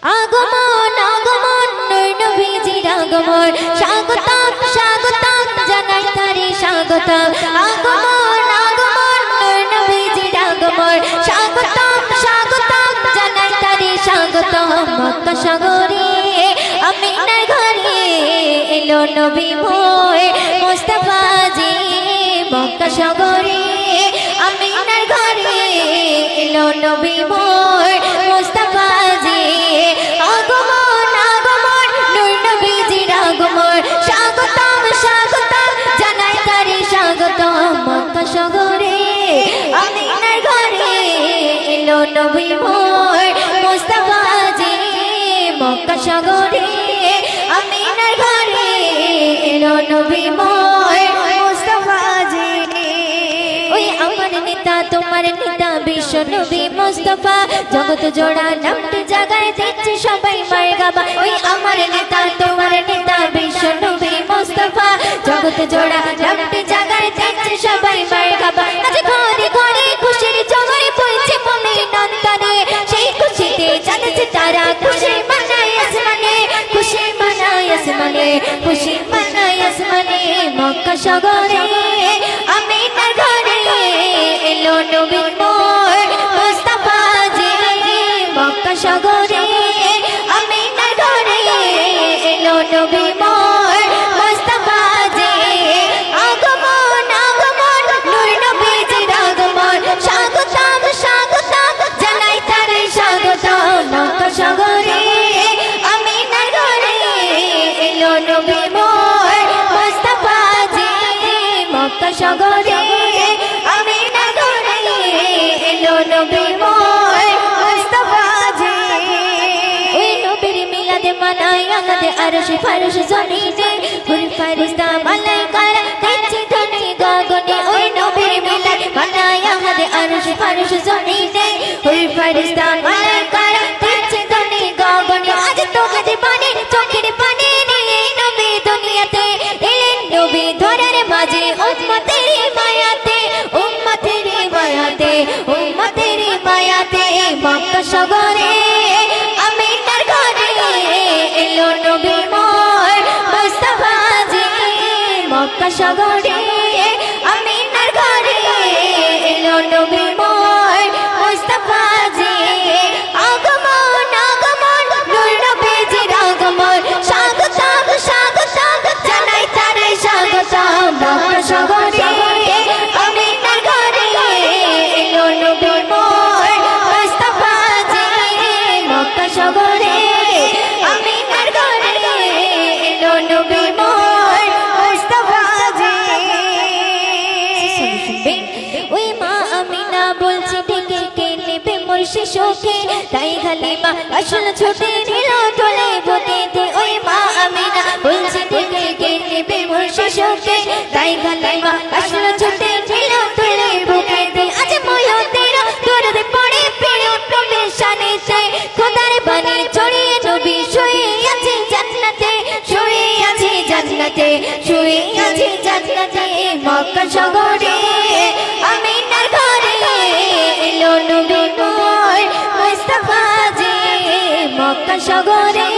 আগমন আগমন নূর নবীজির আগমন স্বাগতম স্বাগতম জানাই তারে স্বাগতম আগমন আগমন নূর নবীজির আগমন স্বাগতম স্বাগতম জানাই তারে স্বাগতম মক্কা সাগরে আমিনার ঘরে এলো নবী মোর মুস্তাফা জি মক্কা সাগরে আমিনার ঘরে এলো নবী মোর মুস্তাফা জি আগমন আগমন নূর নবীজির আগমন স্বাগতম স্বাগতম জানাই তারে স্বাগতম মক্কা সাগরে আমিনার ঘরে এলো নবী মোর মুস্তাফা জি মক্কা সাগরে আমিনার ঘরে এলো নবী মোর মুস্তাফা জি ওই আমার নেতা তোমার নেতা বিশ্ব নবী মুস্তাফা জগৎ জোড়া নামটি জাগায় দিচ্ছে সবাই মারহাবা ওই আমার নেতা তোমার নেতা বিশ্ব নবী মুস্তাফা জগৎ জোড়া নামটি জাগায় দিচ্ছে সবাই মারহাবা আজ ঘরে ঘরে খুশির জোয়ার বইছে মনের নন্দনে সেই খুশিতে জাগছে তারা খুশি মানায় আসমানে খুশি মানায় আসমানে খুশি মানায় আসমানে মক্কা সাগরে আমিনার ঘরে এলো নবী মোর মুস্তাফা জি মক্কা সাগরে আমিনার ঘরে এলো নবী মোর মুস্তাফা জি আগমন আগমন নূর নবীজির আগমন স্বাগতম স্বাগতম জানাই তারে স্বাগতম মক্কা সাগরে আমিনার ঘরে এলো নবী মোর মুস্তাফা জি মক্কা সাগরে আমিনার ঘরে এলো নবী মোর মুস্তাফা জি ওই নবীর মিলাদে মানায় আমাদের আরশে ফারশ জমিনে ফুল ফেরেশতা মালাইকারা দিচ্ছে ধ্বনি গগনে ওই নবীর মিলাদ মানায় আমাদের আরশে ফারশ জমিনে ফুল ফেরেশতা মালাইকারা দিচ্ছে ধ্বনি গগনে আজ তোকে পানি চোখের পানি নিয়ে নবী দুনিয়াতে এলেন নবী ধরার মাঝে উম্মতের মায়াতে উম্মতের মায়াতে উম্মতের মায়াতে মক্কা সাগরে আমিনার ঘরে এলো নবী মোর মুস্তাফা জি মক্কা সাগরে আমিনার ঘরে এলো নবী মোর মুস্তাফা জি আগমন আগমন নূর নবীজির আগমন স্বাগতম স্বাগতম জানাই তারে স্বাগতম মক্কা সাগরে আমিনার ঘরে এলো নবী মোর মুস্তাফা জি মক্কা সাগরে আমিনার ঘরে এলো নবী মোর মুস্তাফা জি ওই মা আমিনা বলছে ডেকে কে নেবে মোর শিশুকে তাই হালিমা আসল ছুটে নিল তোলে বকেতে ওই মা আমিনা বলছে ডেকে কে নেবে মোর শিশুকে তাই হালিমা আসল ছুটে নিল তোলে বকেতে আজ ময়ূরের দরদে পড়ে প্রিয় নবীর শানেতে খোদার বাণী ছড়িয়ে নবী শুয়ে আছে জান্নাতে শুয়ে আছে জান্নাতে শুয়ে আছে জান্নাতে মক্কা সাগরে আমিনার ঘরে এলো নবী মোর মুস্তাফা জি মক্কা সাগরে